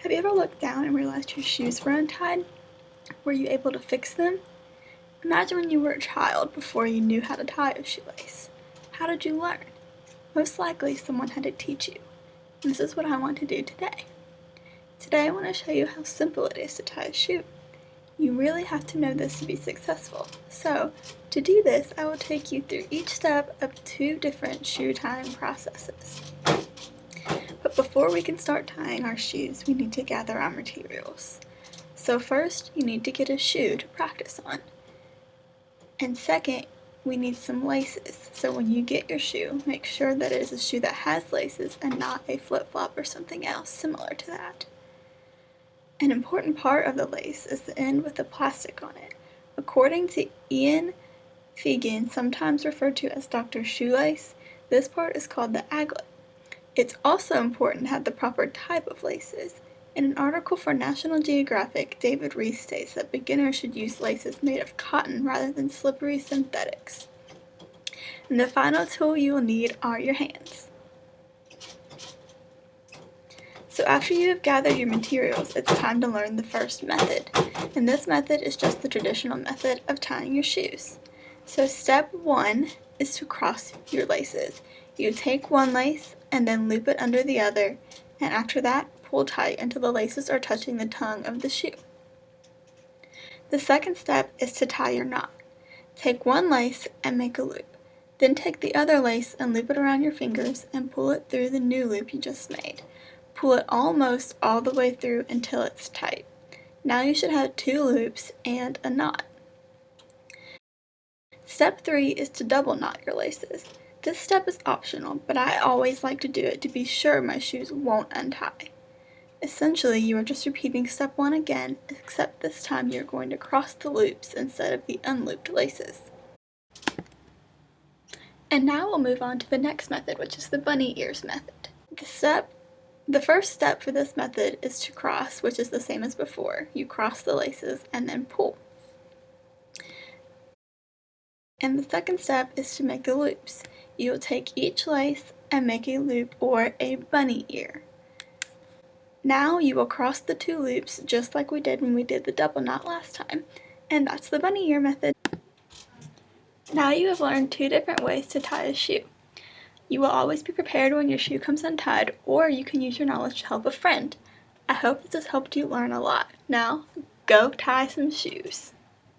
Have you ever looked down and realized your shoes were untied? Were you able to fix them? Imagine when you were a child before you knew how to tie a shoelace. How did you learn? Most likely someone had to teach you. And this is what I want to do today. Today I want to show you how simple it is to tie a shoe. You really have to know this to be successful. So, to do this, I will take you through each step of 2 different shoe tying processes. But before we can start tying our shoes, we need to gather our materials. So first, you need to get a shoe to practice on. And second, we need some laces. So when you get your shoe, make sure that it is a shoe that has laces and not a flip-flop or something else similar to that. An important part of the lace is the end with the plastic on it. According to Ian Fegan, sometimes referred to as Dr. Shoelace, this part is called the aglet. It's also important to have the proper type of laces. In an article for National Geographic, David Rees states that beginners should use laces made of cotton rather than slippery synthetics. And the final tool you will need are your hands. So after you have gathered your materials, it's time to learn the first method. And this method is just the traditional method of tying your shoes. So step 1 is to cross your laces. You take one lace and then loop it under the other, and after that, pull tight until the laces are touching the tongue of the shoe. The second step is to tie your knot. Take one lace and make a loop. Then take the other lace and loop it around your fingers and pull it through the new loop you just made. Pull it almost all the way through until it's tight. Now you should have 2 loops and a knot. Step 3 is to double knot your laces. This step is optional, but I always like to do it to be sure my shoes won't untie. Essentially, you are just repeating step 1 again, except this time you're going to cross the loops instead of the unlooped laces. And now we'll move on to the next method, which is the bunny ears method. The first step for this method is to cross, which is the same as before. You cross the laces and then pull. And the second step is to make the loops. You will take each lace and make a loop or a bunny ear. Now you will cross the 2 loops just like we did when we did the double knot last time. And that's the bunny ear method. Now you have learned 2 different ways to tie a shoe. You will always be prepared when your shoe comes untied, or you can use your knowledge to help a friend. I hope this has helped you learn a lot. Now, go tie some shoes.